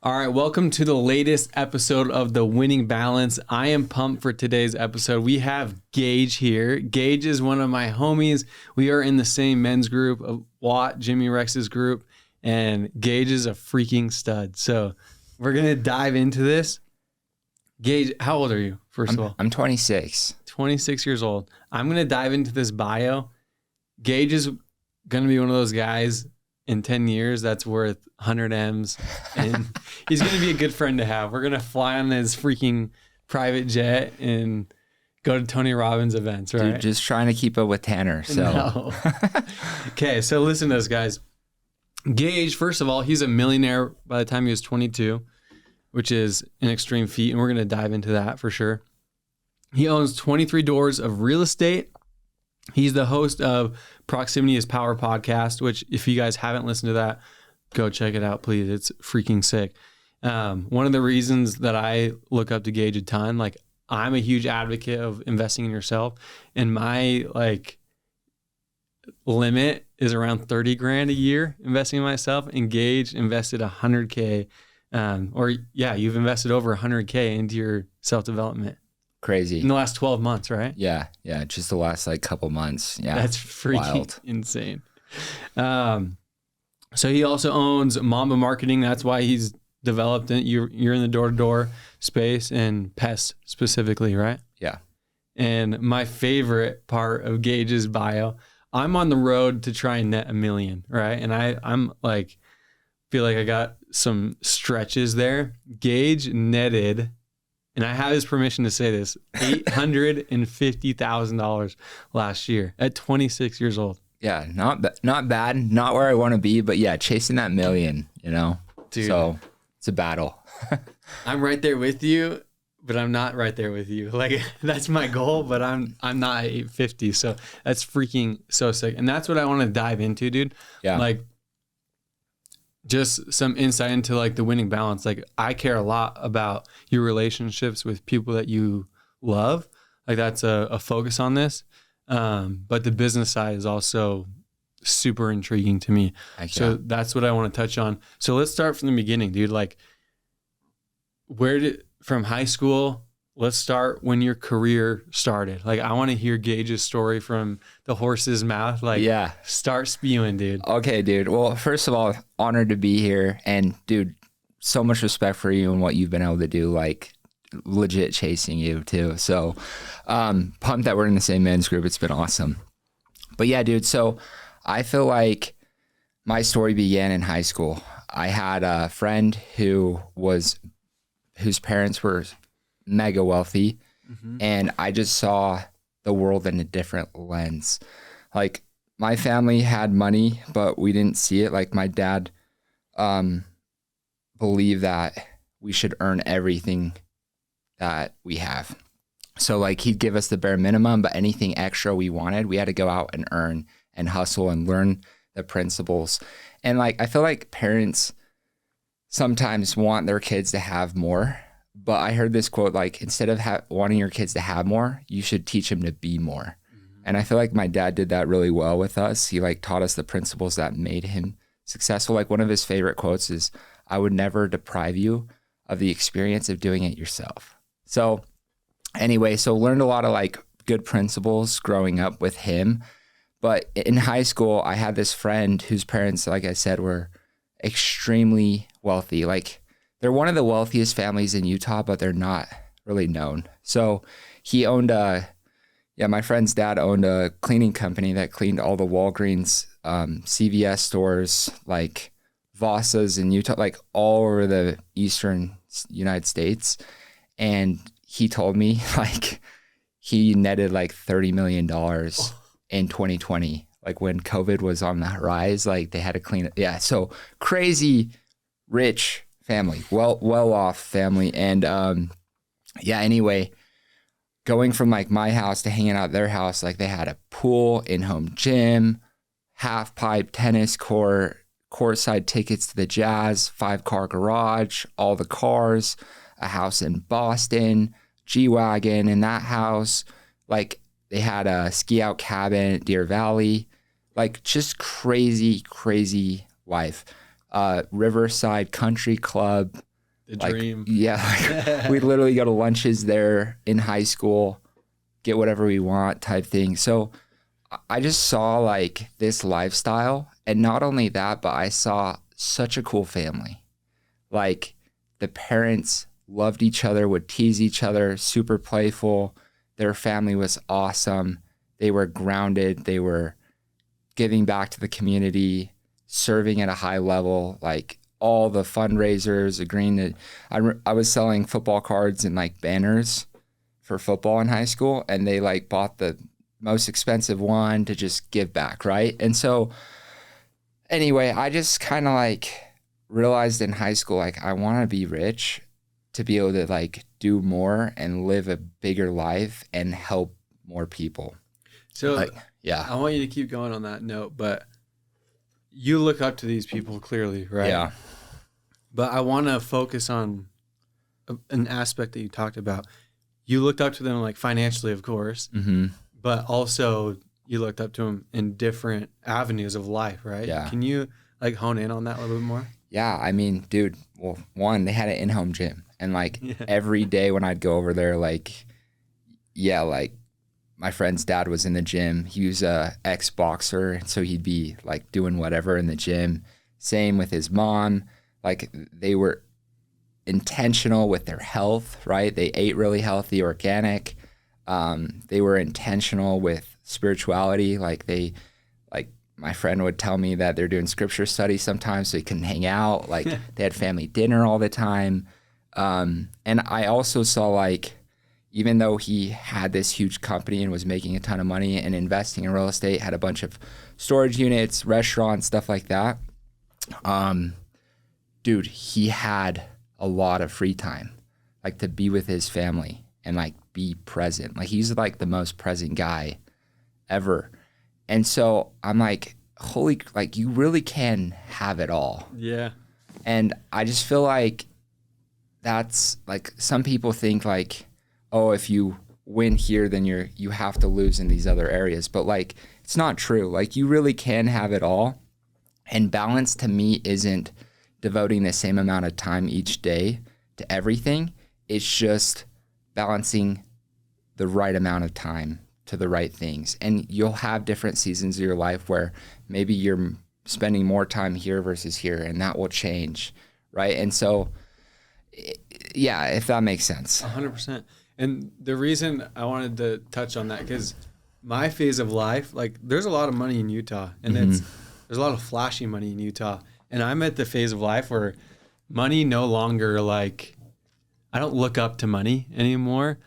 All right, welcome to the latest episode of The Winning Balance. I am pumped for today's episode. We have Gage here. Gage is one of my homies. We are in the same men's group, Watt, Jimmy Rex's group, and Gage is a freaking stud. So we're going to dive into this. Gage, how old are you, first of all? I'm 26. 26 years old. I'm going to dive into this bio. Gage is going to be one of those guys in 10 years that's worth 100 M's, and he's going to be a good friend to have. We're going to fly on his freaking private jet and go to Tony Robbins events, right? Dude, just trying to keep up with Tanner. So No. Okay, so listen to this, guys. Gage, first of all, he's a millionaire by the time he was 22, which is an extreme feat, and we're going to dive into that for sure. He owns 23 doors of real estate. He's the host of Proximity is Power podcast, which if you guys haven't listened to that, go check it out, please. It's freaking sick. One of the reasons that I look up to Gage a ton, like I'm a huge advocate of investing in yourself, and my limit is around 30 grand a year investing in myself, and Gage invested 100K, you've invested over 100K into your self-development. Crazy. In the last 12 months, right? Yeah. Just the last couple months. Yeah. That's freaking wild. Insane. So he also owns Mamba Marketing. That's why he's developed it. You're in the door-to-door space and Pest specifically, right? Yeah. And my favorite part of Gage's bio, I'm on the road to try and net $1 million, right? And I'm like, feel like I got some stretches there. Gage netted, and I have his permission to say this, $850,000 last year at 26 years old. Yeah, not bad, not where I want to be, but yeah, chasing that million, Dude. So it's a battle. I'm right there with you, but I'm not right there with you. Like that's my goal, but I'm not at 850. So that's freaking so sick. And that's what I want to dive into, dude. Yeah. Like just some insight into like the winning balance. Like I care a lot about your relationships with people that you love. Like that's a focus on this. But the business side is also super intriguing to me. So that's what I want to touch on. So let's start from the beginning, dude. Like from high school, let's start when your career started. Like I want to hear Gage's story from the horse's mouth. Like start spewing, dude. Okay, dude. Well, first of all, honored to be here, and dude, so much respect for you and what you've been able to do. Like legit chasing you too. So pumped that we're in the same men's group. It's been awesome. But yeah, dude, so I feel like my story began in high school. I had a friend whose parents were mega wealthy, and I just saw the world in a different lens. Like my family had money, but we didn't see it. Like my dad believed that we should earn everything that we have. So like he'd give us the bare minimum, but anything extra we wanted, we had to go out and earn and hustle and learn the principles. And like I feel like parents sometimes want their kids to have more, but I heard this quote, like instead of wanting your kids to have more, you should teach them to be more. And I feel like my dad did that really well with us. He like taught us the principles that made him successful. Like one of his favorite quotes is, "I would never deprive you of the experience of doing it yourself." So anyway, so learned a lot of like good principles growing up with him. But in high school, I had this friend whose parents, like I said, were extremely wealthy. Like they're one of the wealthiest families in Utah, but they're not really known. So he owned my friend's dad owned a cleaning company that cleaned all the Walgreens, CVS stores, like Vasa's in Utah, like all over the eastern United States. And he told me like he netted like $30 million in 2020, like when COVID was on the rise, like they had to clean it. Yeah. So crazy rich family, well off family. And anyway, going from like my house to hanging out at their house, like they had a pool, in-home gym, half pipe tennis court, courtside tickets to the Jazz, 5-car garage, all the cars, a house in Boston, G-Wagon in that house. Like they had a ski out cabin at Deer Valley, like just crazy life. Riverside Country Club, The like, dream. Yeah. Like, we literally go to lunches there in high school, get whatever we want type thing. So I just saw like this lifestyle. And not only that, but I saw such a cool family. Like the parents loved each other, would tease each other, super playful. Their family was awesome. They were grounded. They were giving back to the community, serving at a high level, like all the fundraisers, agreeing to, I was selling football cards and like banners for football in high school, and they like bought the most expensive one to just give back, right? And so anyway, I just kind of like realized in high school, like I want to be rich to be able to like do more and live a bigger life and help more people. So like, yeah, I want you to keep going on that note, but you look up to these people clearly, right? Yeah. But I want to focus on an aspect that you talked about. You looked up to them like financially, of course, but also you looked up to them in different avenues of life, right? Yeah. Can you like hone in on that a little bit more? Yeah, I mean, dude, well, one, they had an in-home gym, and like every day when I'd go over there, like, yeah, like my friend's dad was in the gym. He was a ex-boxer, so he'd be like doing whatever in the gym. Same with his mom. Like they were intentional with their health, right? They ate really healthy, organic. They were intentional with spirituality. Like my friend would tell me that they're doing scripture study sometimes so he couldn't hang out. Like they had family dinner all the time. And I also saw like, even though he had this huge company and was making a ton of money and investing in real estate, had a bunch of storage units, restaurants, stuff like that. Dude, he had a lot of free time, like to be with his family and like be present. Like he's like the most present guy ever. And so I'm like, holy, like you really can have it all. Yeah. And I just feel like that's like, some people think like, oh, if you win here, then you have to lose in these other areas. But like, it's not true. Like you really can have it all. And balance to me isn't devoting the same amount of time each day to everything. It's just balancing the right amount of time to the right things. And you'll have different seasons of your life where maybe you're spending more time here versus here, and that will change, right? And so, yeah, if that makes sense. 100%. And the reason I wanted to touch on that, because my phase of life, like there's a lot of money in Utah, and there's a lot of flashy money in Utah. And I'm at the phase of life where money no longer like, I don't look up to money anymore.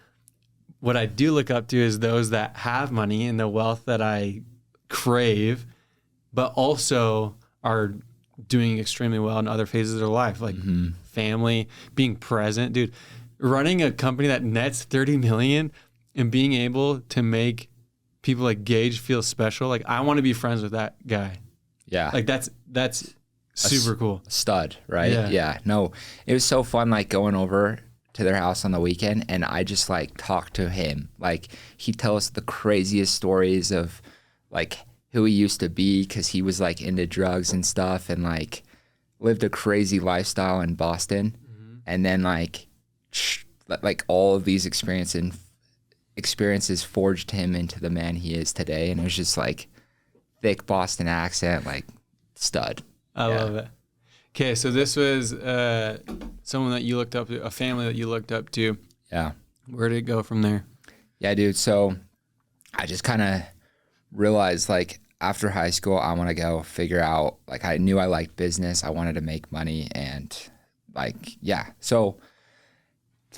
What I do look up to is those that have money and the wealth that I crave, but also are doing extremely well in other phases of their life, like family, being present. Dude, running a company that nets 30 million and being able to make people like Gage feel special. Like I want to be friends with that guy. Yeah. Like that's super cool. Stud, right? Yeah. No, it was so fun like going over to their house on the weekend, and I just like talked to him. Like he'd tell us the craziest stories of like who he used to be, because he was like into drugs and stuff, and like lived a crazy lifestyle in Boston. And then like all of these experiences forged him into the man he is today. And it was just like thick Boston accent, like stud. I love it. Okay, so this was someone that you looked up to, a family that you looked up to. Yeah. Where did it go from there? Yeah, dude. So I just kind of realized like after high school, I want to go figure out, like I knew I liked business. I wanted to make money, and like, yeah. So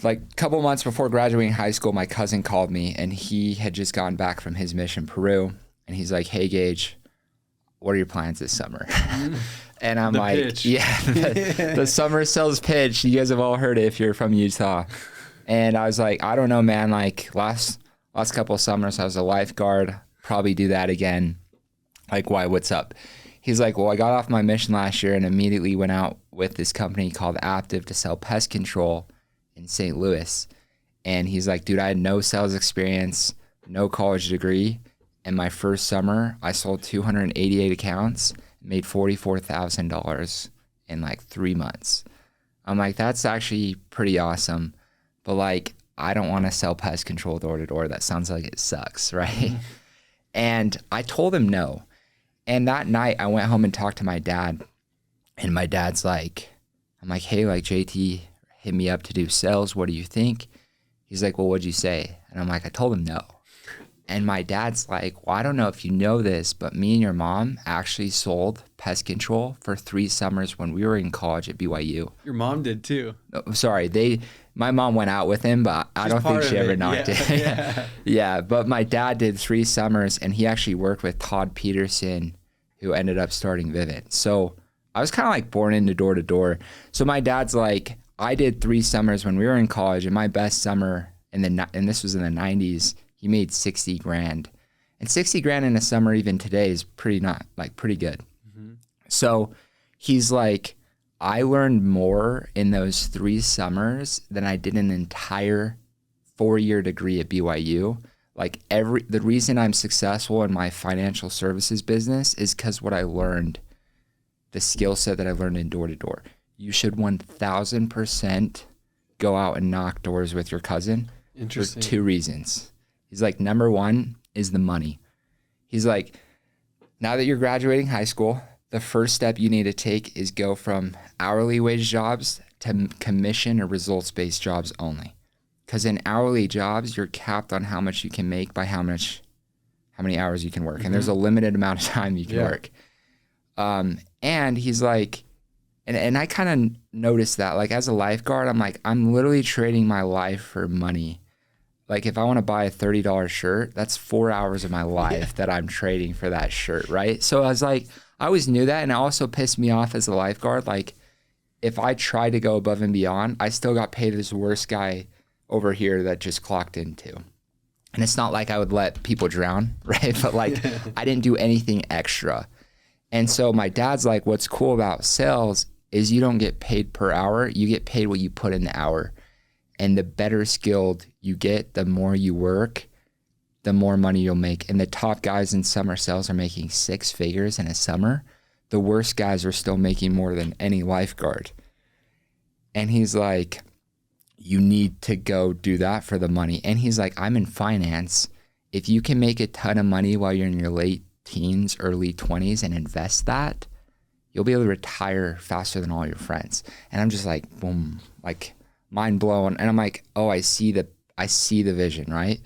like a couple months before graduating high school, my cousin called me, and he had just gotten back from his mission, Peru. And he's like, hey, Gage, what are your plans this summer? And I'm like, pitch. yeah, the summer sales pitch. You guys have all heard it if you're from Utah. And I was like, I don't know, man. Like last couple of summers, I was a lifeguard. Probably do that again. Like, why? What's up? He's like, well, I got off my mission last year and immediately went out with this company called Active to sell pest control in St. Louis. And he's like, dude, I had no sales experience, no college degree. And my first summer, I sold 288 accounts, made $44,000 in like 3 months. I'm like, that's actually pretty awesome. But like, I don't want to sell pest control door to door. That sounds like it sucks, right? And I told him no. And that night I went home and talked to my dad. And my dad's like, I'm like, hey, like JT hit me up to do sales. What do you think? He's like, well, what'd you say? And I'm like, I told him no. And my dad's like, well, I don't know if you know this, but me and your mom actually sold pest control for 3 summers when we were in college at BYU. Your mom did too. Oh, sorry, my mom went out with him, but I don't think she ever knocked it. Yeah. Yeah, but my dad did 3 summers, and he actually worked with Todd Peterson, who ended up starting Vivint. So I was kind of like born into door to door. So my dad's like, I did 3 summers when we were in college, and my best summer, and this was in the 90s, he made 60 grand. And 60 grand in a summer even today is pretty good. Mm-hmm. So he's like, I learned more in those 3 summers than I did an entire 4-year degree at BYU. Like the reason I'm successful in my financial services business is because what I learned, the skill set that I learned in door to door. You should 1000% go out and knock doors with your cousin for 2 reasons. He's like, number 1 is the money. He's like, now that you're graduating high school, the first step you need to take is go from hourly wage jobs to commission or results-based jobs only. Because in hourly jobs, you're capped on how much you can make by how many hours you can work. Mm-hmm. And there's a limited amount of time you can work. And he's like, and I kind of noticed that, like as a lifeguard, I'm like, I'm literally trading my life for money. Like if I want to buy a $30 shirt, that's 4 hours of my life that I'm trading for that shirt, right? So I was like, I always knew that, and it also pissed me off as a lifeguard. Like if I tried to go above and beyond, I still got paid as the worst guy over here that just clocked in too. And it's not like I would let people drown, right? But like I didn't do anything extra. And so my dad's like, what's cool about sales is you don't get paid per hour. You get paid what you put in the hour. And the better skilled you get, the more you work, the more money you'll make. And the top guys in summer sales are making 6 figures in a summer. The worst guys are still making more than any lifeguard. And he's like, you need to go do that for the money. And he's like, I'm in finance. If you can make a ton of money while you're in your late teens, early 20s and invest that, you'll be able to retire faster than all your friends. And I'm just like, boom, like mind blown. And I'm like, oh, I see the vision, right?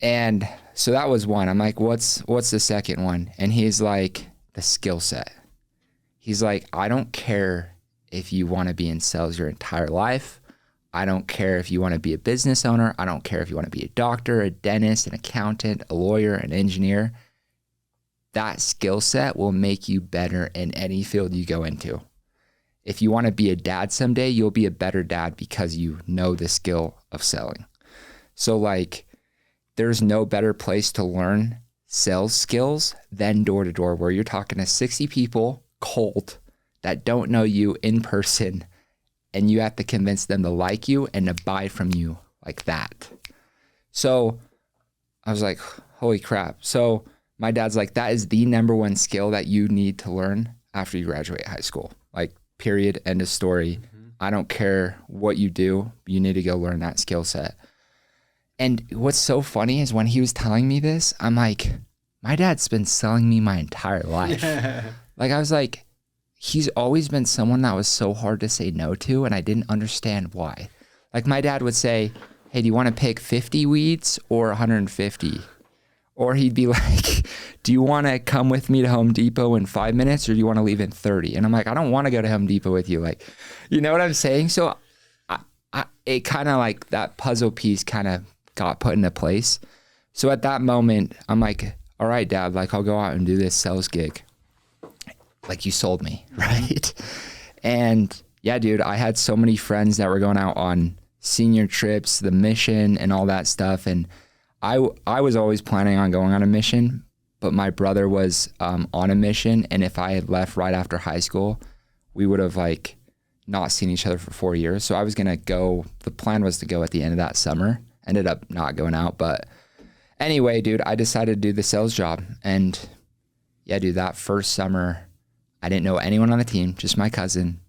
And so that was one. I'm like, what's the second one? And he's like, the skill set. He's like, I don't care if you want to be in sales your entire life. I don't care if you want to be a business owner. I don't care if you want to be a doctor, a dentist, an accountant, a lawyer, an engineer. That skill set will make you better in any field you go into. If you want to be a dad someday, you'll be a better dad because you know the skill of selling. So like, there's no better place to learn sales skills than door to door, where you're talking to 60 people cold that don't know you in person, and you have to convince them to like you and to buy from you like that. So I was like, holy crap. So my dad's like, that is the number 1 skill that you need to learn after you graduate high school. Like, period, end of story. Mm-hmm. I don't care what you do. You need to go learn that skill set. And what's so funny is when he was telling me this, I'm like, my dad's been selling me my entire life. Yeah. Like, I was like, he's always been someone that was so hard to say no to, and I didn't understand why. Like, my dad would say, hey, do you want to pick 50 weeds or 150? Or he'd be like, do you want to come with me to Home Depot in 5 minutes, or do you want to leave in 30? And I'm like, I don't want to go to Home Depot with you. Like, you know what I'm saying? So it kind of like that puzzle piece kind of got put into place. So at that moment, I'm like, all right, Dad, like I'll go out and do this sales gig. Like, you sold me, right? And yeah, dude, I had so many friends that were going out on senior trips, the mission and all that stuff. And I was always planning on going on a mission, but my brother was on a mission. And if I had left right after high school, we would have like not seen each other for 4 years. So I was going to go, the plan was to go at the end of that summer. Ended up not going out. But anyway, dude, I decided to do the sales job. And yeah, dude, that first summer, I didn't know anyone on the team, just my cousin.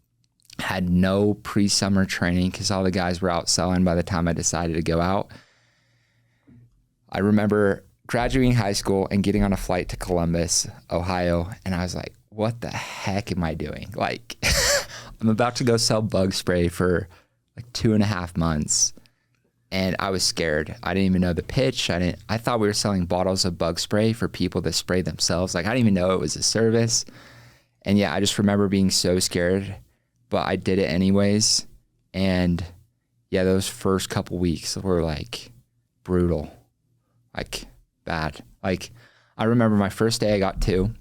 had no pre-summer training because all the guys were out selling by the time I decided to go out. I remember graduating high school and getting on a flight to Columbus, Ohio, and I was like, what the heck am I doing? Like, I'm about to go sell bug spray for like 2.5 months. And I was scared. I didn't even know the pitch. I thought we were selling bottles of bug spray for people to spray themselves. Like, I didn't even know it was a service. And yeah, I just remember being so scared, but I did it anyways. And yeah, those first couple weeks were like brutal, like bad. Like, I remember my first day I got 2.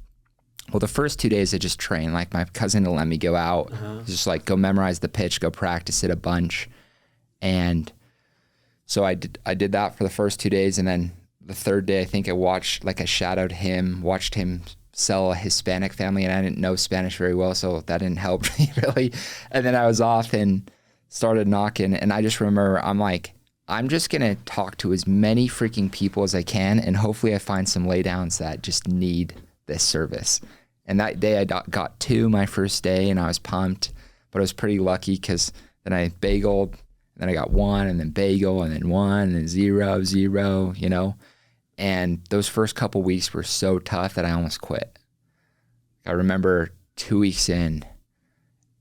Well, the first 2 days I just trained. Like, my cousin to let me go out, just like go memorize the pitch, go practice it a bunch. And so I did that for the first 2 days. And then the third day, I think I shadowed him, watched him sell a Hispanic family, and I didn't know Spanish very well, so that didn't help me really. And then I was off and started knocking, and I just remember I'm like, I'm just gonna talk to as many freaking people as I can, and hopefully I find some laydowns that just need this service. And that day I got 2 my first day, and I was pumped, but I was pretty lucky because then I bageled, and then I got 1, and then bagel, and then 1, and then 0, 0, you know. And those first couple weeks were so tough that I almost quit. I remember 2 weeks in,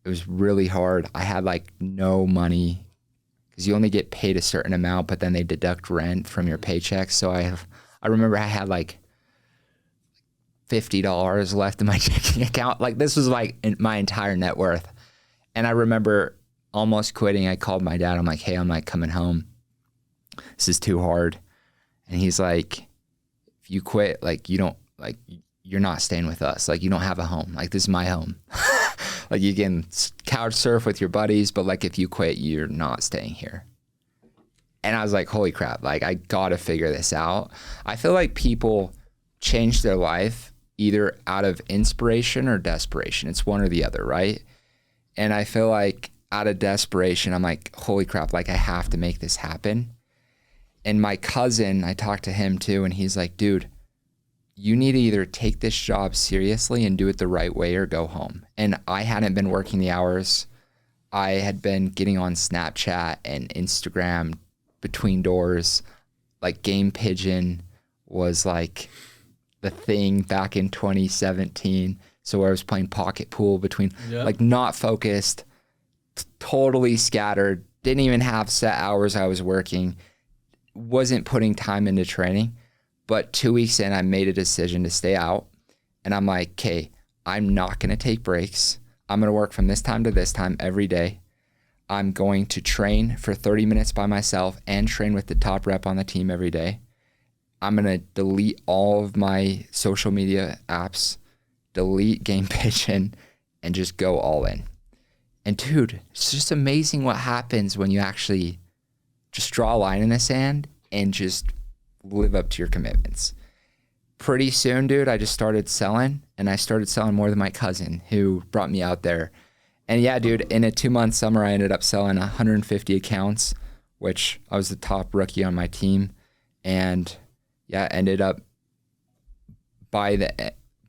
it was really hard. I had like no money because you only get paid a certain amount, but then they deduct rent from your paycheck. So I remember I had like $50 left in my checking account. Like, this was like my entire net worth. And I remember almost quitting. I called my dad. I'm like, hey, I'm like coming home. This is too hard. And he's like, if you quit, like, you don't, like, you're not staying with us. Like, you don't have a home. Like, this is my home. Like, you can couch surf with your buddies, but like, if you quit, you're not staying here. And I was like, holy crap. Like, I got to figure this out. I feel like people change their life either out of inspiration or desperation. It's one or the other, right? And I feel like out of desperation, I'm like, holy crap, like, I have to make this happen. And my cousin, I talked to him too, and he's like, dude, you need to either take this job seriously and do it the right way or go home. And I hadn't been working the hours. I had been getting on Snapchat and Instagram between doors. Like, Game Pigeon was like the thing back in 2017. So I was playing pocket pool between, like, not focused, totally scattered, didn't even have set hours I was working. Wasn't putting time into training, but 2 weeks in, I made a decision to stay out. And I'm like, okay, I'm not going to take breaks. I'm going to work from this time to this time every day. I'm going to train for 30 minutes by myself and train with the top rep on the team every day. I'm going to delete all of my social media apps, delete Game Pigeon, and just go all in. And dude, it's just amazing what happens when you actually just draw a line in the sand and just live up to your commitments. Pretty soon, dude, I just started selling, and I started selling more than my cousin who brought me out there. And yeah, dude, in a 2-month summer, I ended up selling 150 accounts, which I was the top rookie on my team. And yeah, ended up by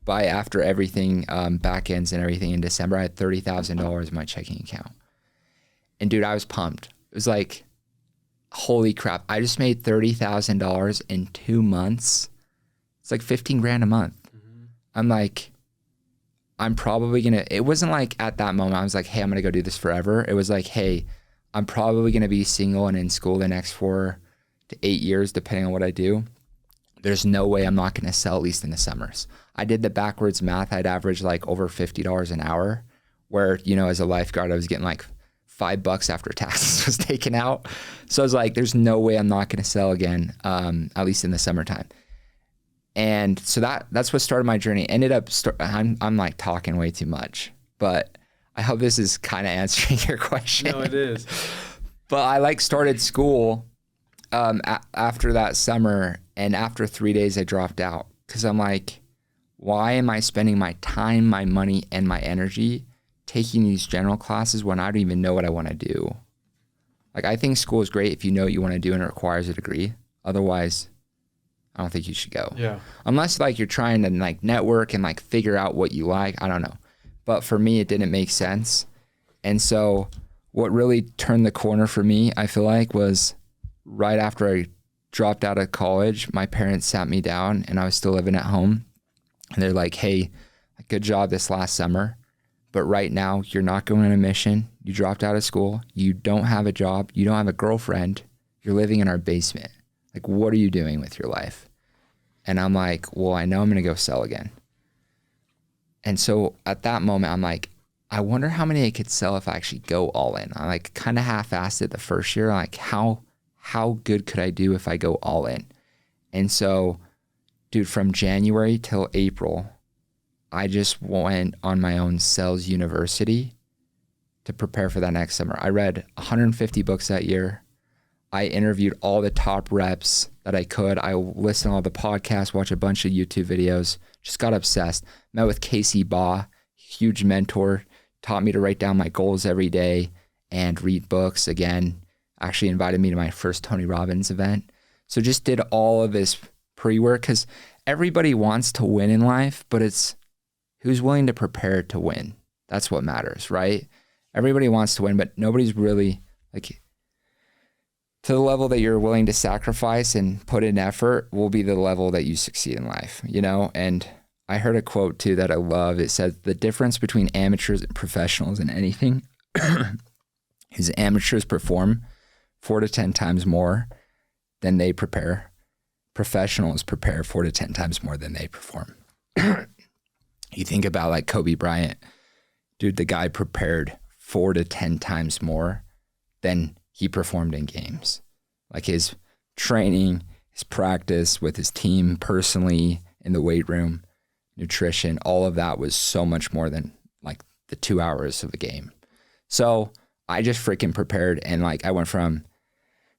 after everything, back ends and everything in December, I had $30,000 in my checking account. And dude, I was pumped. It was like, holy crap, I just made $30,000 in 2 months. It's like 15 grand a month. Mm-hmm. I'm like, I'm probably going to, it wasn't like at that moment, I was like, hey, I'm going to go do this forever. It was like, hey, I'm probably going to be single and in school the next 4 to 8 years, depending on what I do. There's no way I'm not going to sell, at least in the summers. I did the backwards math. I'd average like over $50 an hour, where, you know, as a lifeguard, I was getting like $5 after taxes was taken out. So I was like, there's no way I'm not going to sell again, at least in the summertime. And so that's what started my journey. Ended up, I'm like talking way too much, but I hope this is kind of answering your question. No, it is. But I like started school after that summer, and after 3 days I dropped out because I'm like, why am I spending my time, my money, and my energy taking these general classes when I don't even know what I want to do? Like, I think school is great if you know what you want to do and it requires a degree. Otherwise, I don't think you should go. Yeah. Unless like you're trying to like network and like figure out what you like. I don't know. But for me, it didn't make sense. And so what really turned the corner for me, I feel like, was right after I dropped out of college, my parents sat me down and I was still living at home. And they're like, hey, good job this last summer. But right now, you're not going on a mission. You dropped out of school. You don't have a job. You don't have a girlfriend. You're living in our basement. Like, what are you doing with your life? And I'm like, well, I know I'm going to go sell again. And so at that moment, I'm like, I wonder how many I could sell if I actually go all in. I like kind of half-assed it the first year. Like, how good could I do if I go all in? And so, dude, from January till April, I just went on my own sales university to prepare for that next summer. I read 150 books that year. I interviewed all the top reps that I could. I listened to all the podcasts, watched a bunch of YouTube videos, just got obsessed. Met with Casey Baugh, huge mentor, taught me to write down my goals every day and read books. Again, actually invited me to my first Tony Robbins event. So just did all of this pre-work because everybody wants to win in life, but it's who's willing to prepare to win. That's what matters, right? Everybody wants to win, but nobody's really like to the level that you're willing to sacrifice and put in effort will be the level that you succeed in life, you know? And I heard a quote too that I love. It says the difference between amateurs and professionals in anything is amateurs perform 4 to 10 times more than they prepare. Professionals prepare 4 to 10 times more than they perform. You think about like Kobe Bryant, dude, the guy prepared 4 to 10 times more than he performed in games. Like his training, his practice with his team personally in the weight room, nutrition, all of that was so much more than like the 2 hours of the game. So I just freaking prepared, and like I went from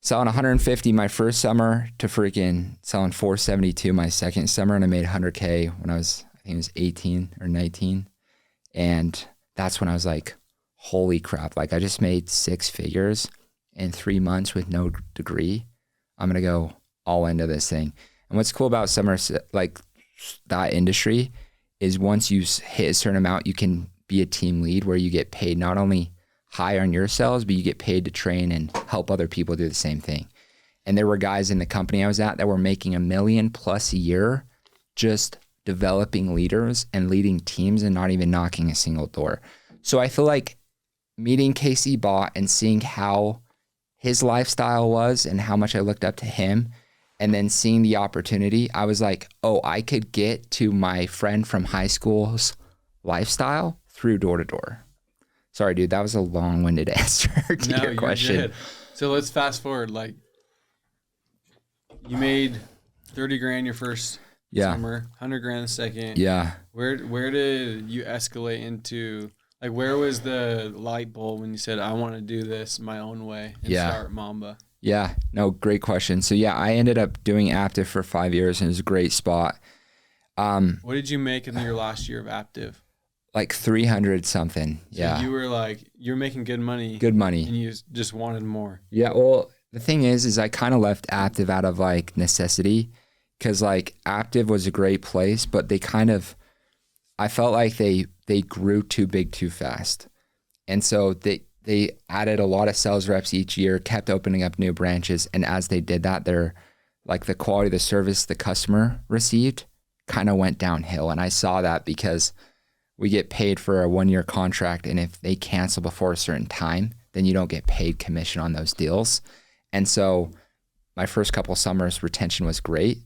selling 150 my first summer to freaking selling 472 my second summer, and I made 100K when I was, I think it was 18 or 19. And that's when I was like, holy crap, like I just made 6 figures in 3 months with no degree. I'm going to go all into this thing. And what's cool about summer, like that industry, is once you hit a certain amount, you can be a team lead where you get paid not only high on your sales, but you get paid to train and help other people do the same thing. And there were guys in the company I was at that were making $1 million plus a year just developing leaders and leading teams and not even knocking a single door. So I feel like meeting Casey Baugh and seeing how his lifestyle was and how much I looked up to him, and then seeing the opportunity, I was like, oh, I could get to my friend from high school's lifestyle through door to door. Sorry, dude, that was a long-winded answer to your question. Good. So let's fast forward. Like, you made 30 grand your first summer, 100 grand the second. Yeah. Where did you escalate into? Like, where was the light bulb when you said, I want to do this my own way and start Mamba? Yeah, no, great question. So yeah, I ended up doing Aptive for 5 years, and it was a great spot. What did you make in your last year of Aptive? Like 300 something. So yeah. you were like, you're making good money. Good money. And you just wanted more. Yeah, well, the thing is I kind of left Aptive out of like necessity, because like Aptive was a great place, but they kind of, I felt like they grew too big too fast. And so they added a lot of sales reps each year, kept opening up new branches. And as they did that, their like the quality of the service the customer received kind of went downhill. And I saw that because we get paid for a 1-year contract. And if they cancel before a certain time, then you don't get paid commission on those deals. And so my first couple summers retention was great.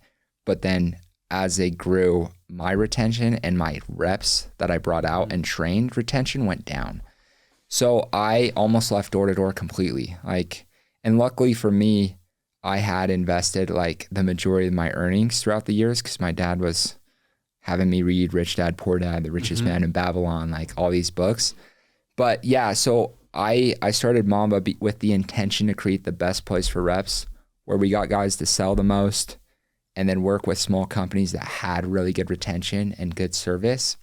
But then as they grew, my retention and my reps that I brought out and trained retention went down. So I almost left door to door completely. Like, and luckily for me, I had invested like the majority of my earnings throughout the years, because my dad was having me read Rich Dad, Poor Dad, The Richest Man in Babylon, like all these books. But yeah, so I started Mamba with the intention to create the best place for reps, where we got guys to sell the most, and then work with small companies that had really good retention and good service,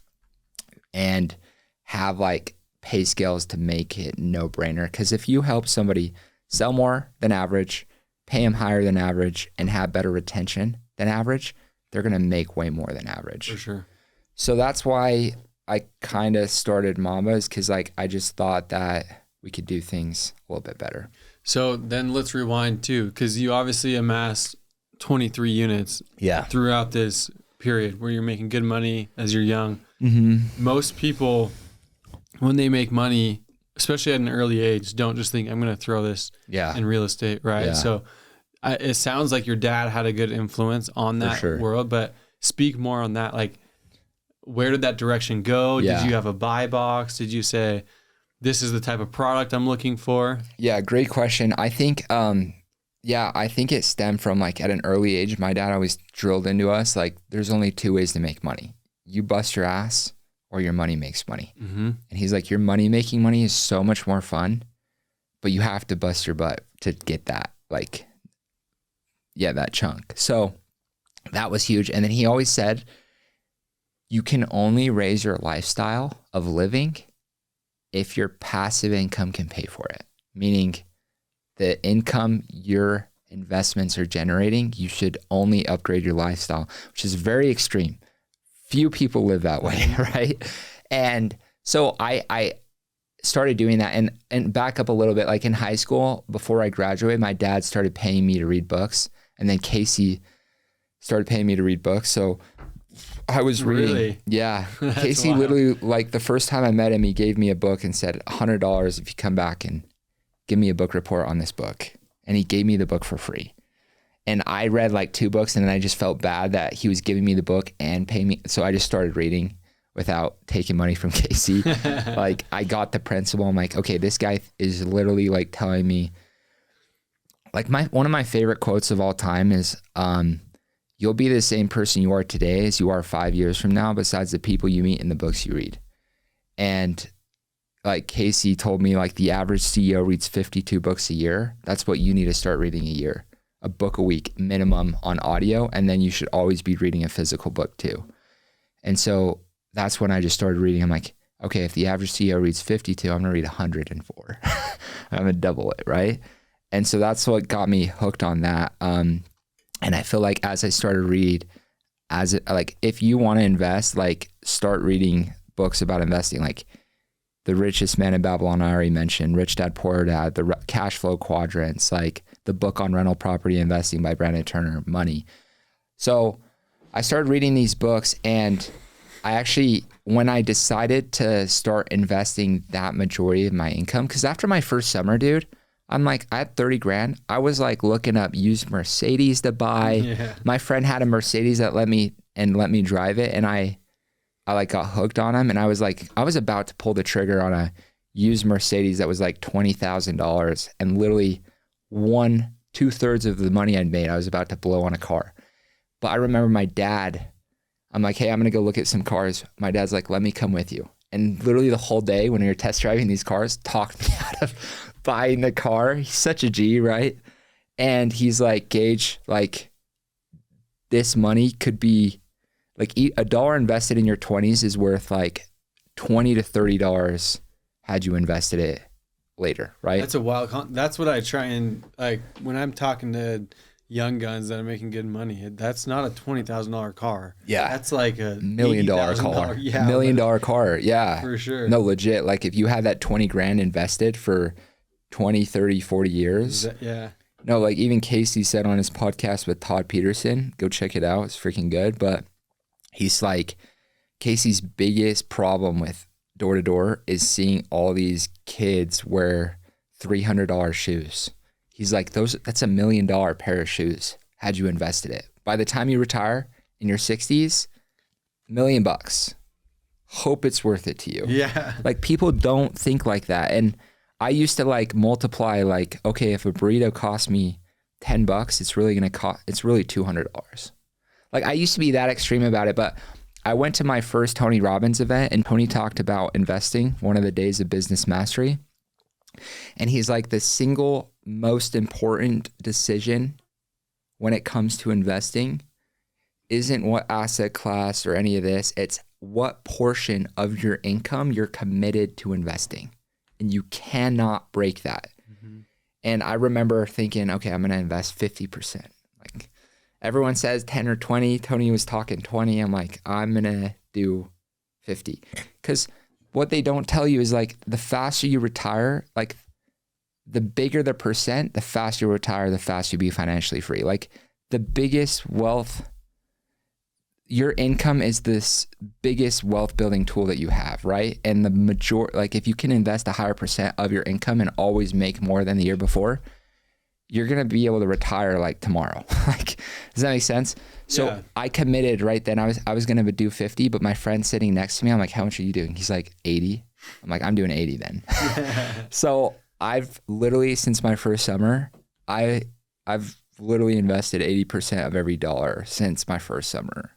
and have like pay scales to make it no brainer. Because if you help somebody sell more than average, pay them higher than average, and have better retention than average, they're going to make way more than average. For sure. So that's why I kind of started Mama's because like I just thought that we could do things a little bit better. So then let's rewind too, because you obviously amassed 23 units throughout this period where you're making good money as you're young. Mm-hmm. Most people, when they make money, especially at an early age, don't just think, I'm going to throw this in real estate, right? Yeah. So it sounds like your dad had a good influence on that world, but speak more on that. Like, where did that direction go? Yeah. Did you have a buy box? Did you say, this is the type of product I'm looking for? Yeah, great question. I think, I think it stemmed from like at an early age, my dad always drilled into us, like there's only two ways to make money. You bust your ass or your money makes money. Mm-hmm. And he's like, your making money is so much more fun, but you have to bust your butt to get that, like, that chunk. So that was huge. And then he always said, you can only raise your lifestyle of living if your passive income can pay for it. Meaning the income your investments are generating, you should only upgrade your lifestyle, which is very extreme. Few people live that way, right? And so I started doing that and back up a little bit, like in high school, before I graduated, my dad started paying me to read books. And then Casey started paying me to read books. So I was reading. Really? Yeah. That's Casey wild. literally, like the first time I met him, he gave me a book and said, $100 if you come back and give me a book report on this book. And he gave me the book for free. And I read like 2 books and then I just felt bad that he was giving me the book and paying me. So I just started reading without taking money from Casey. Like I got the principle. I'm like, okay, this guy is literally like telling me, like one of my favorite quotes of all time is, you'll be the same person you are today as you are 5 years from now, besides the people you meet and the books you read. And like Casey told me, like the average CEO reads 52 books a year. That's what you need to start reading a year, a book a week minimum on audio. And then you should always be reading a physical book too. And so that's when I just started reading. I'm like, okay, if the average CEO reads 52, I'm going to read 104. I'm going to double it. Right. And so that's what got me hooked on that. And I feel like as I started to read, like if you want to invest, like start reading books about investing, like The Richest Man in Babylon, I already mentioned, Rich Dad, Poor Dad, the cash flow quadrants, like the book on rental property investing by Brandon Turner, Money. So I started reading these books and I actually, when I decided to start investing that majority of my income, because after my first summer, dude, I'm like, I had 30 grand. I was like looking up used Mercedes to buy. Yeah. My friend had a Mercedes that let me drive it. And I like got hooked on him. And I was like, I was about to pull the trigger on a used Mercedes that was like $20,000 and literally 2/3 of the money I'd made, I was about to blow on a car. But I remember my dad, I'm like, hey, I'm going to go look at some cars. My dad's like, let me come with you. And literally the whole day when we were test driving these cars, talked me out of buying the car. He's such a G, right? And he's like, Gage, like this money could be like $1 invested in your 20s is worth like $20 to $30 had you invested it later, right? That's a wild. That's what I try and like when I'm talking to young guns that are making good money. That's not a $20,000 car. Yeah, that's like a $1 million car. Yeah, $1 million car. Yeah, for sure. No, legit. Like if you had that 20 grand invested for 20, 30, 40 years. Yeah. No, like even Casey said on his podcast with Todd Peterson, go check it out. It's freaking good. But he's like, Casey's biggest problem with door to door is seeing all these kids wear $300 shoes. He's like, that's $1 million pair of shoes had you invested it. By the time you retire in your 60s, $1 million. Hope it's worth it to you. Yeah. Like people don't think like that. And I used to like multiply like, okay, if a burrito cost me $10, it's really $200. Like I used to be that extreme about it, but I went to my first Tony Robbins event and Tony talked about investing, one of the days of business mastery. And he's like, the single most important decision when it comes to investing isn't what asset class or any of this. It's what portion of your income you're committed to investing. And you cannot break that. Mm-hmm. And I remember thinking, okay, I'm going to invest 50%. Like everyone says 10 or 20. Tony was talking 20. I'm like, I'm going to do 50. Because what they don't tell you is like the faster you retire, like the bigger the percent, the faster you retire, the faster you be financially free. Like the biggest wealth, your income is this biggest wealth building tool that you have, right? And the majority, like if you can invest a higher percent of your income and always make more than the year before, you're going to be able to retire like tomorrow. Like, does that make sense? So yeah. I committed right then. I was going to do 50, but my friend sitting next to me, I'm like, how much are you doing? He's like 80. I'm like, I'm doing 80 then. So I've literally, since my first summer, I've literally invested 80% of every dollar since my first summer,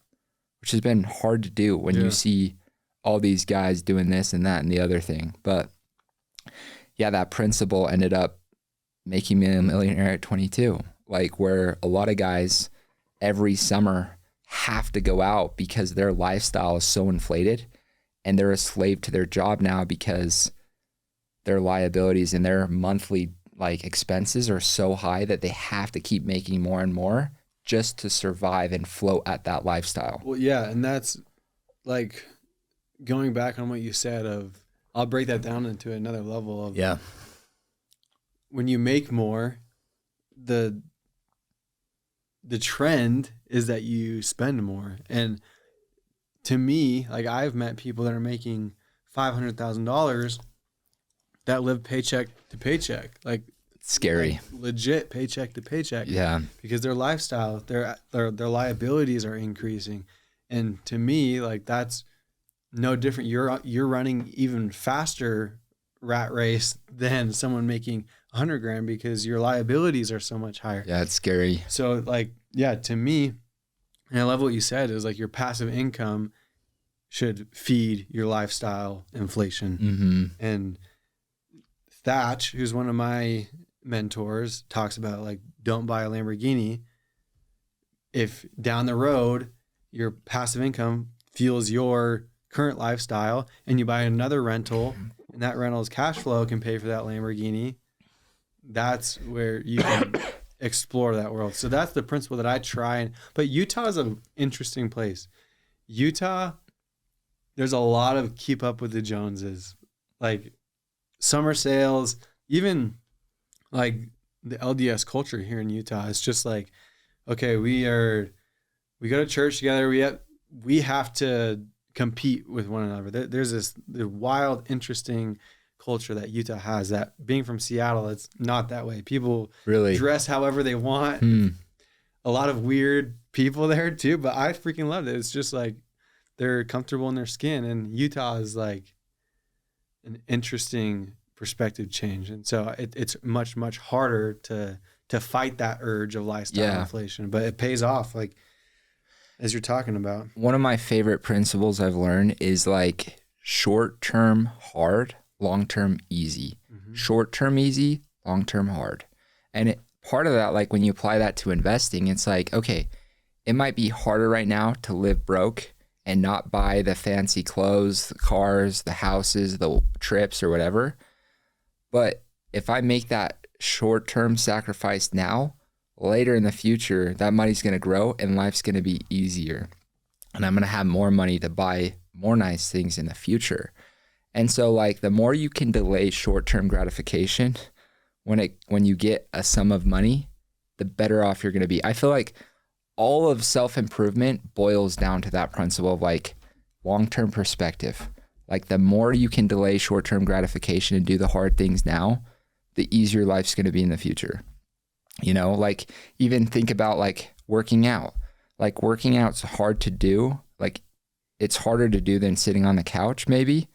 which has been hard to do when you see all these guys doing this and that and the other thing. But yeah, that principle ended up making me a millionaire at 22, like where a lot of guys every summer have to go out because their lifestyle is so inflated and they're a slave to their job now because their liabilities and their monthly like expenses are so high that they have to keep making more and more just to survive and float at that lifestyle. Well, yeah. And that's like going back on what you said of, I'll break that down into another level of, when you make more, the trend is that you spend more. And to me, like I've met people that are making $500,000 that live paycheck to paycheck, like scary, like legit paycheck to paycheck. Yeah, because their lifestyle, their liabilities are increasing, and to me, like that's no different. You're running even faster rat race than someone making 100 grand because your liabilities are so much higher. Yeah, it's scary. So like, yeah, to me, and I love what you said, is like your passive income should feed your lifestyle inflation. Mm-hmm. And Thatch, who's one of my mentors, talks about like, don't buy a Lamborghini if down the road your passive income fuels your current lifestyle and you buy another rental and that rental's cash flow can pay for that Lamborghini. That's where you can explore that world. So that's the principle that I try. But Utah is an interesting place. Utah, there's a lot of keep up with the Joneses, like summer sales, even like the LDS culture here in Utah. It's just like, okay, we go to church together. We have to compete with one another. There's this wild, interesting culture that Utah has, that being from Seattle, it's not that way. People really dress however they want. A lot of weird people there too, but I freaking loved it. It's just like they're comfortable in their skin, and Utah is like an interesting perspective change. And so it's much, much harder to fight that urge of lifestyle inflation, but it pays off, like as you're talking about. One of my favorite principles I've learned is like short-term hard, long-term easy. Mm-hmm. Short-term easy, long-term hard. And part of that, like when you apply that to investing, it's like, okay, it might be harder right now to live broke and not buy the fancy clothes, the cars, the houses, the trips or whatever. But if I make that short-term sacrifice now, later in the future, that money's going to grow and life's going to be easier. And I'm going to have more money to buy more nice things in the future. And so like the more you can delay short-term gratification, when you get a sum of money, the better off you're going to be. I feel like all of self-improvement boils down to that principle of like long-term perspective. Like the more you can delay short-term gratification and do the hard things now, the easier life's going to be in the future. You know, like even think about like working out. Like working out's hard to do. Like it's harder to do than sitting on the couch maybe.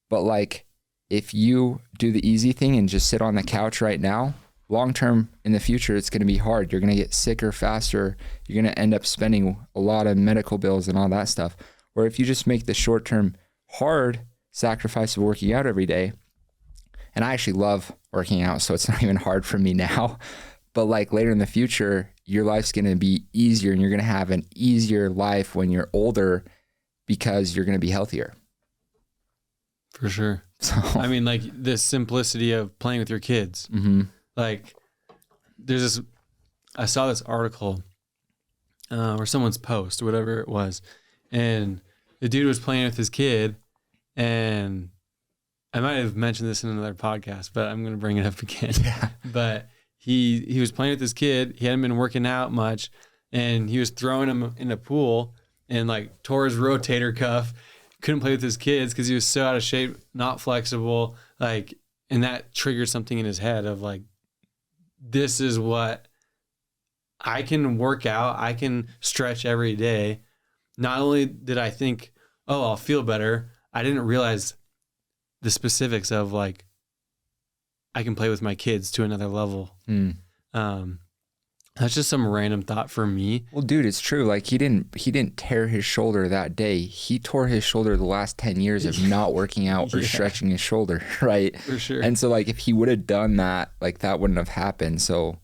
But like if you do the easy thing and just sit on the couch right now, long term in the future, it's going to be hard. You're going to get sicker faster. You're going to end up spending a lot of medical bills and all that stuff. Or if you just make the short term hard sacrifice of working out every day, and I actually love working out, so it's not even hard for me now. But like later in the future, your life's going to be easier and you're going to have an easier life when you're older because you're going to be healthier. For sure. So, I mean, like the simplicity of playing with your kids. Mm-hmm. Like I saw this article or someone's post, whatever it was. And the dude was playing with his kid, and I might have mentioned this in another podcast, but I'm going to bring it up again. Yeah. But he was playing with his kid. He hadn't been working out much, and he was throwing him in a pool and like tore his rotator cuff. Couldn't play with his kids because he was so out of shape, not flexible. Like, and that triggered something in his head of like, this is what I can work out. I can stretch every day. Not only did I think, oh, I'll feel better, I didn't realize the specifics of like, I can play with my kids to another level. That's just some random thought for me. Well, dude, it's true. Like he didn't tear his shoulder that day. He tore his shoulder the last 10 years of not working out or stretching his shoulder. Right. For sure. And so like, if he would have done that, like that wouldn't have happened. So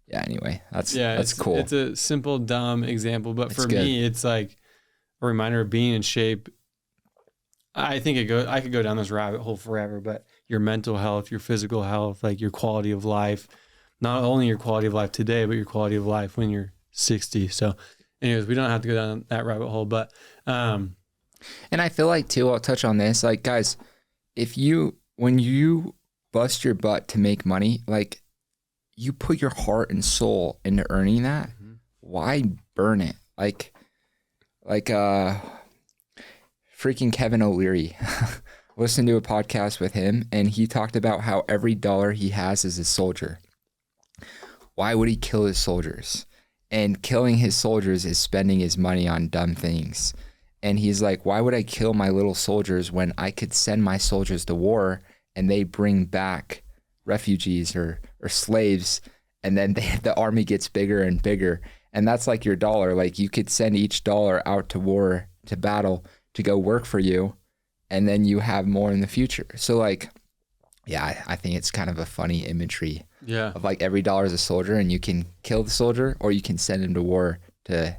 yeah, anyway, that's cool. It's a simple, dumb example, but for good. me, it's like a reminder of being in shape. I think I could go down this rabbit hole forever, but your mental health, your physical health, like your quality of life, not only your quality of life today, but your quality of life when you're 60. So anyways, we don't have to go down that rabbit hole, but, and I feel like too, I'll touch on this, like guys, when you bust your butt to make money, like you put your heart and soul into earning that. Why burn it? Like freaking Kevin O'Leary. Listened to a podcast with him, and he talked about how every dollar he has is a soldier. Why would he kill his soldiers? And killing his soldiers is spending his money on dumb things. And he's like, why would I kill my little soldiers when I could send my soldiers to war and they bring back refugees or slaves, and then the army gets bigger and bigger? And that's like your dollar. Like you could send each dollar out to war, to battle, to go work for you, and then you have more in the future. So like, yeah, I think it's kind of a funny imagery of like every dollar is a soldier, and you can kill the soldier or you can send him to war to,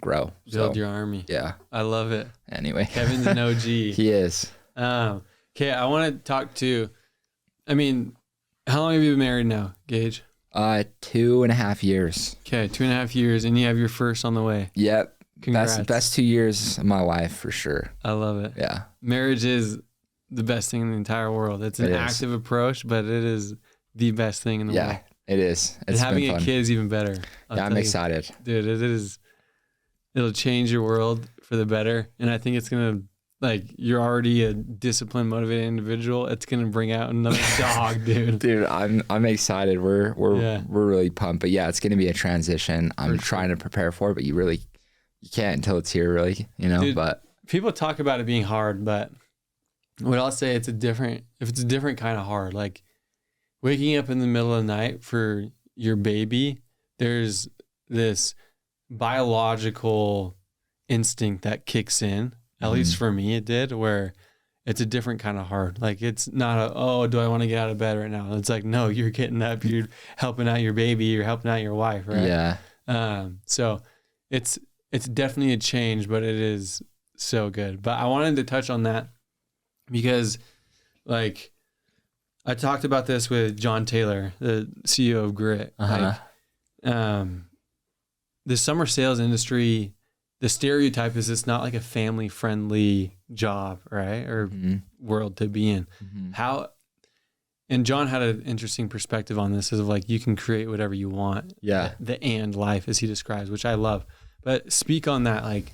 grow. Build your army. Yeah. I love it. Anyway. Kevin's an OG. He is. Okay. I want to talk how long have you been married now, Gage? 2.5 years. Okay. 2.5 years, and you have your first on the way. Yep. Congrats. Best 2 years of my life for sure. I love it. Yeah. Marriage is the best thing in the entire world. It's an active approach, but it is the best thing in the world. Yeah, it is. And having a kid is even better. I'm excited. Dude, it'll change your world for the better. And I think it's going to, like, you're already a disciplined, motivated individual. It's going to bring out another dog, dude. Dude, I'm excited. We're really pumped. But yeah, it's going to be a transition. I'm trying to prepare for it, but you can't until it's here, really, Dude, but people talk about it being hard, but what I'll say, it's a different kind of hard. Like waking up in the middle of the night for your baby, there's this biological instinct that kicks in. At least for me, it did, where it's a different kind of hard. Like it's not do I want to get out of bed right now? It's like, no, you're getting up, you're helping out your baby, you're helping out your wife, right? Yeah. So it's definitely a change, but it is so good. But I wanted to touch on that because, like, I talked about this with John Taylor, the CEO of Grit. Like, the summer sales industry, the stereotype is it's not like a family-friendly job, right? Or world to be in. And John had an interesting perspective on this, is of like, you can create whatever you want. Yeah. The and life, as he describes, which I love. But speak on that, like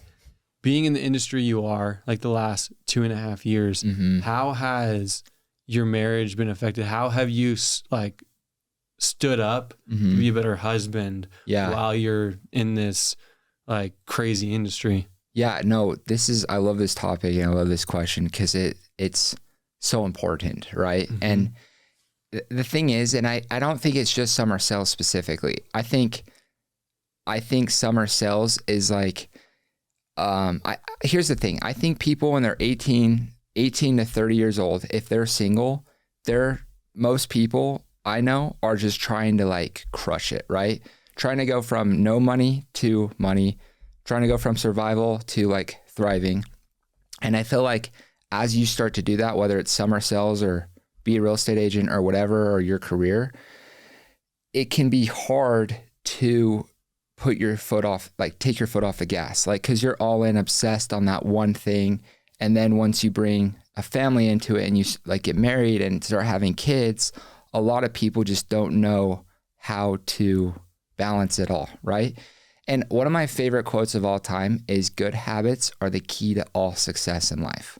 being in the industry you are, like the last 2.5 years, how has your marriage been affected? How have you like stood up to be a better husband while you're in this like crazy industry? Yeah, no, I love this topic and I love this question because it's so important, right? And the thing is, and I don't think it's just summer sales specifically. I think summer sales is like, here's the thing. I think people when they're 18 to 30 years old, if they're single, most people I know are just trying to like crush it, right? Trying to go from no money to money, trying to go from survival to like thriving. And I feel like as you start to do that, whether it's summer sales or be a real estate agent or whatever, or your career, it can be hard to take your foot off the gas, like, cause you're all in obsessed on that one thing. And then once you bring a family into it and you like get married and start having kids, a lot of people just don't know how to balance it all, right? And one of my favorite quotes of all time is good habits are the key to all success in life.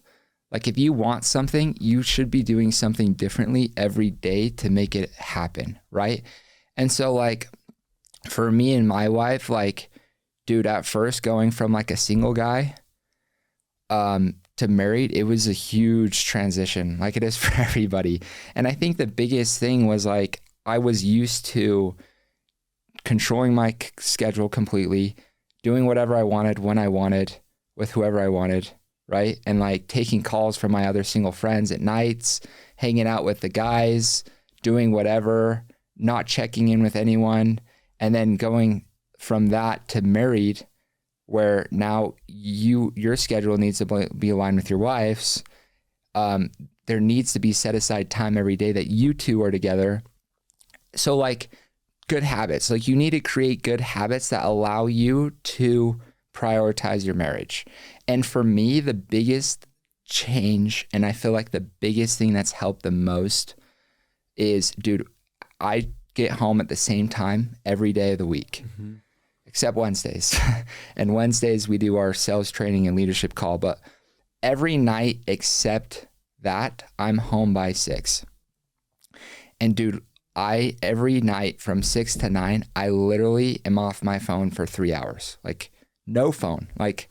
Like if you want something, you should be doing something differently every day to make it happen, right? And so like for me and my wife, like, dude, at first going from like a single guy to married, it was a huge transition, like it is for everybody. And I think the biggest thing was like I was used to controlling my schedule completely, doing whatever I wanted, when I wanted, with whoever I wanted, right? And like taking calls from my other single friends at nights, hanging out with the guys, doing whatever, not checking in with anyone, and then going from that to married, where now your schedule needs to be aligned with your wife's. There needs to be set aside time every day that you two are together. So like good habits, like you need to create good habits that allow you to prioritize your marriage. And for me, the biggest change, and I feel like the biggest thing that's helped the most is, dude, I get home at the same time every day of the week. Mm-hmm. Except Wednesdays. And Wednesdays we do our sales training and leadership call, but every night except that, I'm home by 6. And dude, every night from 6 to 9, I literally am off my phone for 3 hours. Like no phone, like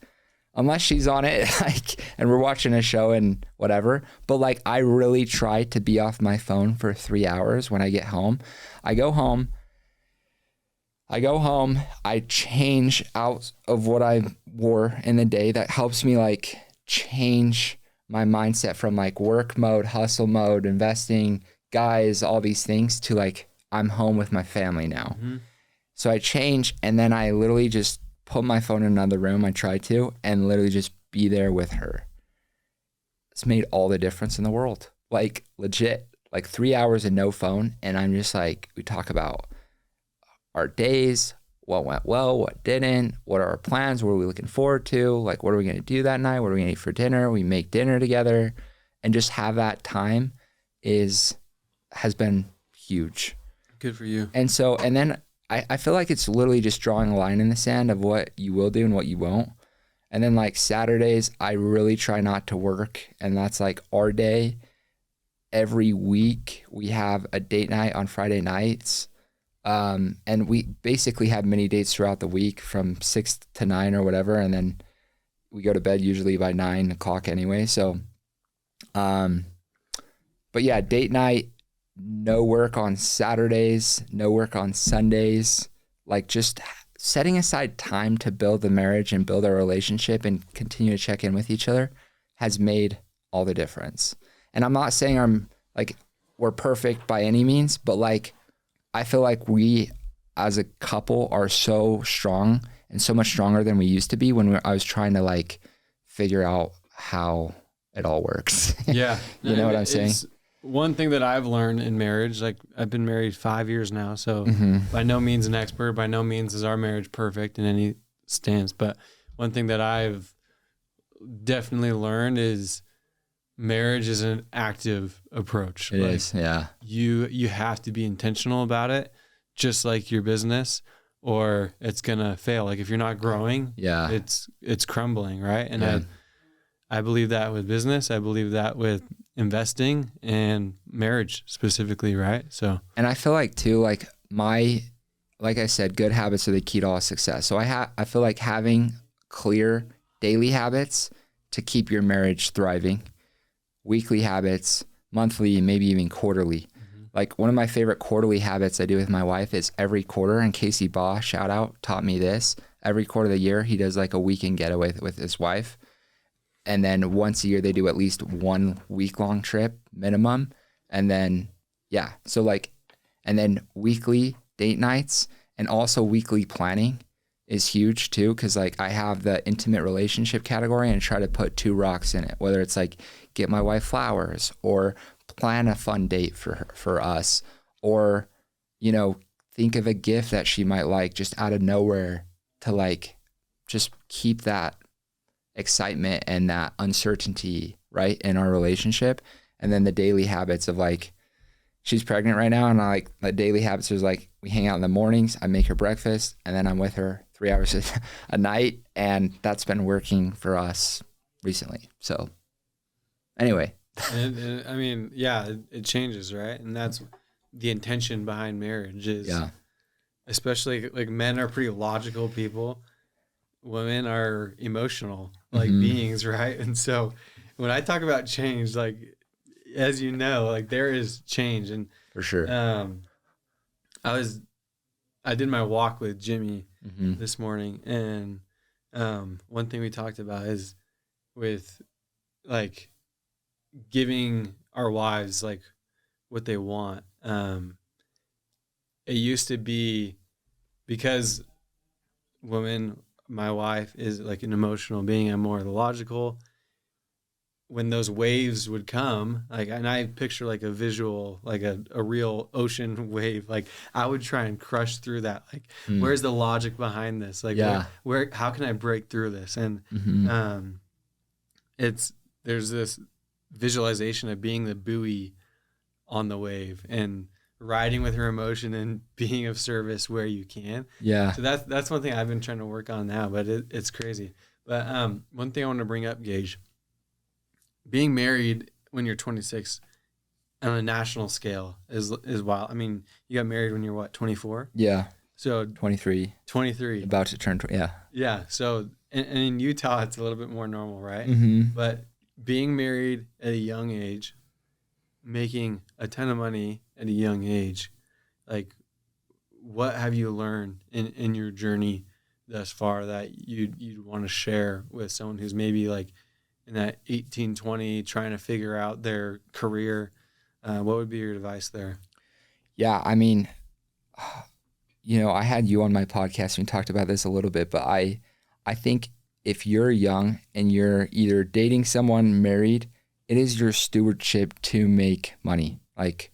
unless she's on it, like, and we're watching a show and whatever. But like, I really try to be off my phone for 3 hours when I get home. I go home, I change out of what I wore in the day. That helps me like change my mindset from like work mode, hustle mode, investing, guys, all these things to like, I'm home with my family now. Mm-hmm. So I change, and then I literally just put my phone in another room. I try to, and literally just be there with her. It's made all the difference in the world. Like legit, like 3 hours and no phone. And I'm just like, we talk about our days, what went well, what didn't, what are our plans, what are we looking forward to, like what are we going to do that night, what are we going to eat for dinner, we make dinner together, and just have that time has been huge. Good for you. And so, and then I feel like it's literally just drawing a line in the sand of what you will do and what you won't. And then like Saturdays, I really try not to work, and that's like our day. Every week we have a date night on Friday nights. And we basically have mini dates throughout the week from 6 to 9 or whatever. And then we go to bed usually by 9 o'clock anyway. So, but yeah, date night, no work on Saturdays, no work on Sundays, like just setting aside time to build the marriage and build our relationship and continue to check in with each other has made all the difference. And I'm not saying we're perfect by any means, but like, I feel like we as a couple are so strong and so much stronger than we used to be when I was trying to like figure out how it all works. Yeah. You know what I'm saying? One thing that I've learned in marriage, like I've been married 5 years now, so by no means an expert, by no means is our marriage perfect in any stance. But one thing that I've definitely learned is marriage is an active approach. It is, yeah. You have to be intentional about it, just like your business, or it's gonna fail. Like if you're not growing, yeah, it's crumbling, right? And I believe that with business. I believe that with investing and marriage specifically, right? So, and I feel like too, like I said, good habits are the key to all success. So I feel like having clear daily habits to keep your marriage thriving. Weekly habits, monthly, maybe even quarterly. Mm-hmm. Like one of my favorite quarterly habits I do with my wife is every quarter, and Casey Baugh, shout out, taught me this. Every quarter of the year, he does like a weekend getaway with his wife. And then once a year, they do at least 1 week-long trip minimum. And then, yeah. So like, and then weekly date nights and also weekly planning is huge too. Cause like I have the intimate relationship category and try to put 2 rocks in it, whether it's like get my wife flowers or plan a fun date for us, or, you know, think of a gift that she might like just out of nowhere to like just keep that excitement and that uncertainty, right, in our relationship. And then the daily habits of like, she's pregnant right now, and I like the daily habits is like we hang out in the mornings, I make her breakfast, and then I'm with her 3 hours a night, and that's been working for us recently. So anyway. And I mean, yeah, it changes, right? And that's the intention behind marriage is, especially like men are pretty logical people. Women are emotional like beings, right? And so when I talk about change, like, as you know, like there is change. And for sure. I did my walk with Jimmy this morning, and one thing we talked about is with like giving our wives like what they want. It used to be because my wife is like an emotional being, I'm more logical. When those waves would come, like, and I picture like a visual, like a real ocean wave, like I would try and crush through that. Like, where's the logic behind this? Like, where, how can I break through this? And there's this visualization of being the buoy on the wave and riding with her emotion and being of service where you can. Yeah. So that's one thing I've been trying to work on now, but it's crazy. But one thing I want to bring up, Gage, being married when you're 26 on a national scale is wild. I mean, you got married when you're what, 24? Yeah. So 23. About to turn 20. Yeah. Yeah. So and in Utah, it's a little bit more normal, right? But being married at a young age, making a ton of money at a young age, like, what have you learned in your journey thus far that you'd want to share with someone who's maybe like in that 18, 20, trying to figure out their career? What would be your advice there? Yeah, I mean, you know, I had you on my podcast and we talked about this a little bit, but I think if you're young and you're either dating someone, married, it is your stewardship to make money. Like,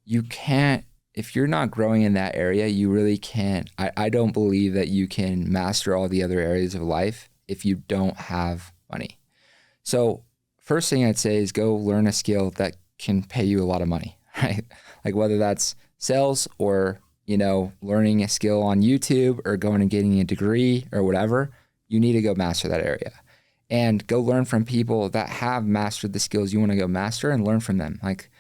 you can't, if you're not growing in that area, you really can't. I don't believe that you can master all the other areas of life if you don't have money. So first thing I'd say is go learn a skill that can pay you a lot of money, right? Like whether that's sales or, you know, learning a skill on YouTube or going and getting a degree or whatever, you need to go master that area and go learn from people that have mastered the skills you want to go master and learn from them. Like,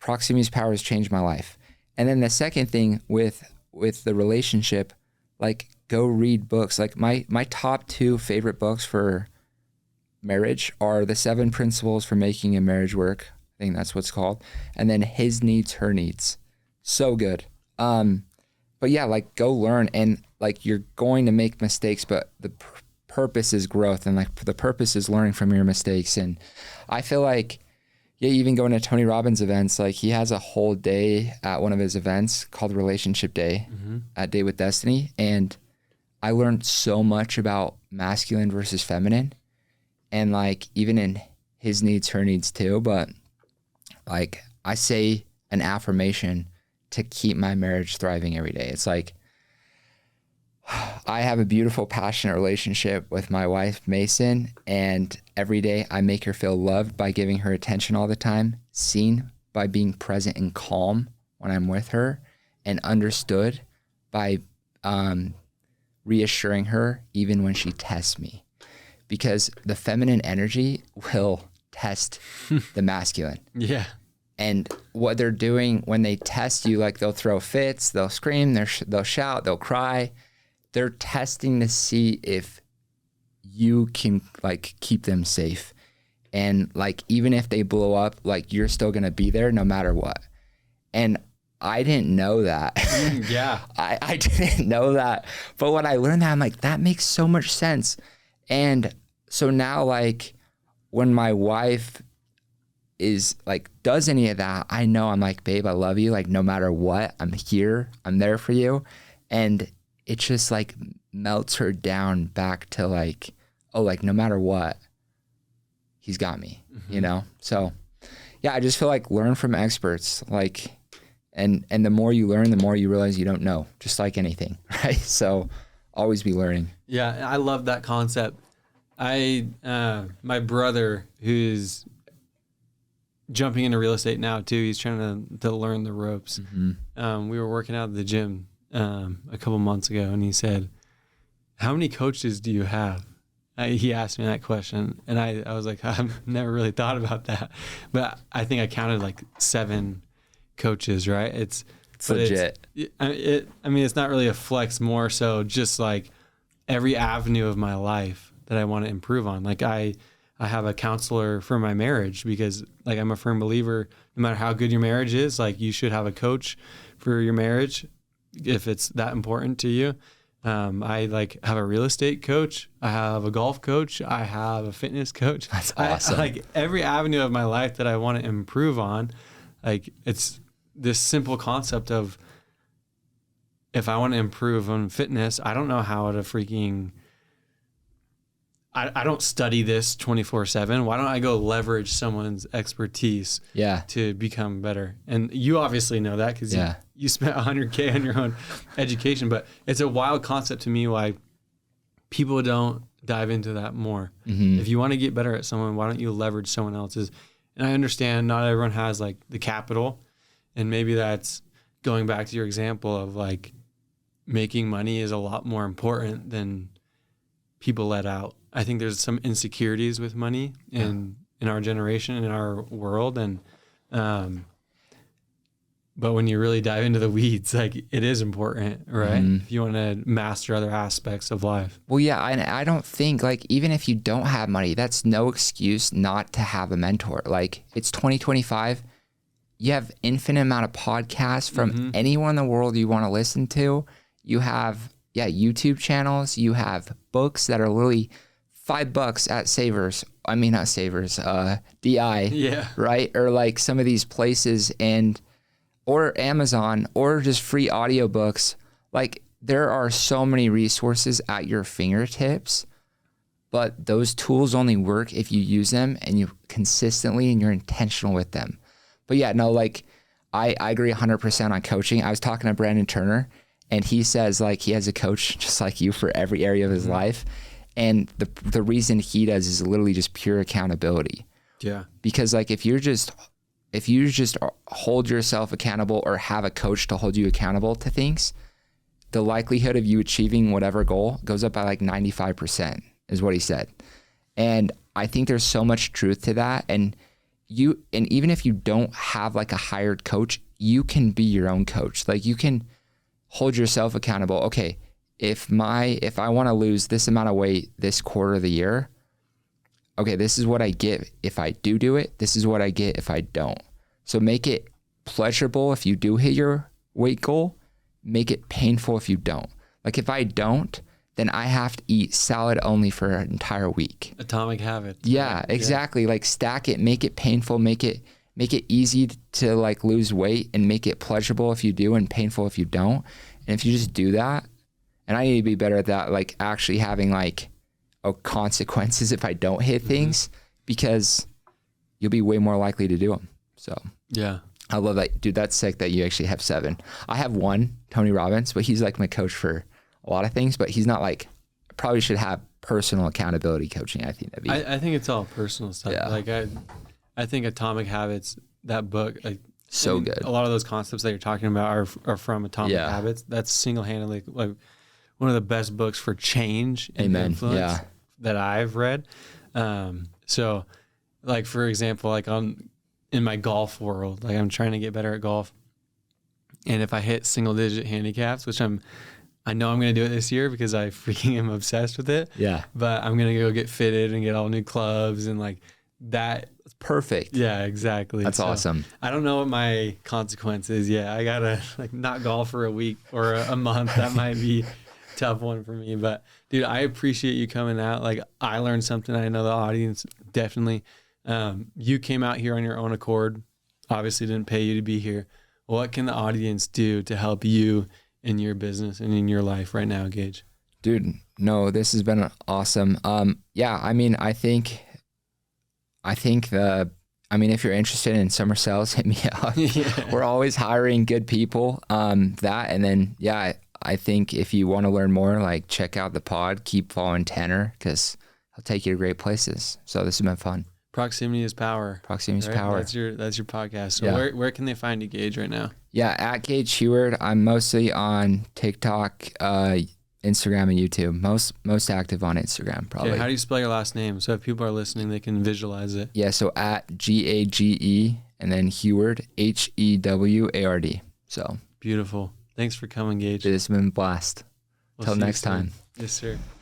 proximity's power has changed my life. And then the second thing with the relationship, like, go read books. Like my top 2 favorite books for marriage are The 7 Principles for Making a Marriage Work. I think that's what's called. And then His Needs, Her Needs. So good. But yeah, like, go learn, and like, you're going to make mistakes, but the purpose is growth, and like the purpose is learning from your mistakes. And I feel like, yeah, even going to Tony Robbins events, like he has a whole day at one of his events called Relationship Day at Day with Destiny. And I learned so much about masculine versus feminine, and like even in His Needs, Her Needs too. But like, I say an affirmation to keep my marriage thriving every day. It's like, I have a beautiful, passionate relationship with my wife, Mason, and every day I make her feel loved by giving her attention all the time, seen by being present and calm when I'm with her, and understood by reassuring her even when she tests me. Because the feminine energy will test the masculine. Yeah. And what they're doing when they test you, like they'll throw fits, they'll scream, they'll shout, they'll cry. They're testing to see if you can like keep them safe. And like, even if they blow up, like, you're still going to be there no matter what. And I didn't know that. Yeah. I didn't know that. But when I learned that, I'm like, that makes so much sense. And so now, like, when my wife is like, does any of that, I know, I'm like, babe, I love you. Like, no matter what, I'm here. I'm there for you. And it just like melts her down back to like, oh, like, no matter what, he's got me, you know? So yeah, I just feel like learn from experts, like, And the more you learn, the more you realize you don't know, just like anything, right? So always be learning. Yeah, I love that concept. My brother, who's jumping into real estate now too, he's trying to learn the ropes. Mm-hmm. We were working out at the gym a couple months ago, and he said, "How many coaches do you have?" He asked me that question, and I was like, I've never really thought about that, but I think I counted like 7 coaches, right? It's legit. I mean, it's not really a flex, more so just like every avenue of my life that I want to improve on. Like I have a counselor for my marriage, because like I'm a firm believer, no matter how good your marriage is, like you should have a coach for your marriage if it's that important to you. I like have a real estate coach. I have a golf coach. I have a fitness coach. That's awesome. Like every avenue of my life that I want to improve on, like it's this simple concept of, if I want to improve on fitness, I don't know how to freaking, I don't study this 24/7. Why don't I go leverage someone's expertise to become better? And you obviously know that, because you spent $100K on your own education, but it's a wild concept to me why people don't dive into that more. Mm-hmm. If you want to get better at someone, why don't you leverage someone else's? And I understand not everyone has like the capital, and maybe that's going back to your example of like making money is a lot more important than people let out. I think there's some insecurities with money in our generation, in our world. And, but when you really dive into the weeds, like it is important, right? Mm-hmm. If you want to master other aspects of life. Well, yeah. And I don't think like, even if you don't have money, that's no excuse not to have a mentor. Like it's 2025. You have infinite amount of podcasts from anyone in the world you want to listen to. You have, YouTube channels. You have books that are literally $5 at Savers. I mean, not Savers, DI, right? Or like some of these places, or Amazon, or just free audiobooks. Like there are so many resources at your fingertips, but those tools only work if you use them and you consistently and you're intentional with them. But yeah, no, like I agree 100% on coaching. I was talking to Brandon Turner, and he says like he has a coach just like you for every area of his life. And the reason he does is literally just pure accountability. Yeah. Because like if you just hold yourself accountable, or have a coach to hold you accountable to things, the likelihood of you achieving whatever goal goes up by like 95%, is what he said. And I think there's so much truth to that. And even if you don't have like a hired coach, you can be your own coach. Like you can hold yourself accountable. Okay, if I want to lose this amount of weight this quarter of the year, okay, this is what I get if I do it. This is what I get if I don't. So make it pleasurable if you do hit your weight goal. Make it painful if you don't. Like if I don't, then I have to eat salad only for an entire week. Atomic habits. Yeah, exactly. Yeah. Like stack it, make it painful, make it easy to like lose weight, and make it pleasurable if you do and painful if you don't. And if you just do that, and I need to be better at that, like actually having like consequences if I don't hit things, because you'll be way more likely to do them. So yeah, I love that. Dude, that's sick that you actually have 7. I have 1, Tony Robbins, but he's like my coach for a lot of things, but he's not like, I probably should have personal accountability coaching. I think that'd be. I think it's all personal stuff. Yeah. Like I think Atomic Habits, that book, like so good. A lot of those concepts that you're talking about are from Atomic Habits. That's single-handedly like one of the best books for change and influence that I've read. So like, for example, like in my golf world, like I'm trying to get better at golf. And if I hit single digit handicaps, which I know I'm going to do it this year because I freaking am obsessed with it. Yeah. But I'm going to go get fitted and get all new clubs and like that. It's perfect. Yeah, exactly. That's awesome. I don't know what my consequence is yet. I got to like not golf for a week or a month. That might be tough one for me, but dude, I appreciate you coming out. Like I learned something. I know the audience definitely. You came out here on your own accord, obviously didn't pay you to be here. What can the audience do to help you in your business and in your life right now, Gage? Dude, no, this has been awesome. Yeah, I mean, I think I mean, if you're interested in summer sales, hit me up. Yeah. We're always hiring good people. And then, yeah, I think if you want to learn more, like check out the pod, keep following Tanner because he'll take you to great places. So this has been fun. Proximity is power. Proximity is power. That's your podcast. So where can they find you, Gage, right now? Yeah, at Gage Heward. I'm mostly on TikTok, Instagram, and YouTube. Most active on Instagram, probably. Okay, how do you spell your last name? So if people are listening, they can visualize it. Yeah, so at Gage and then Heward, Heward. So beautiful. Thanks for coming, Gage. It's been a blast. Till next time. Yes, sir.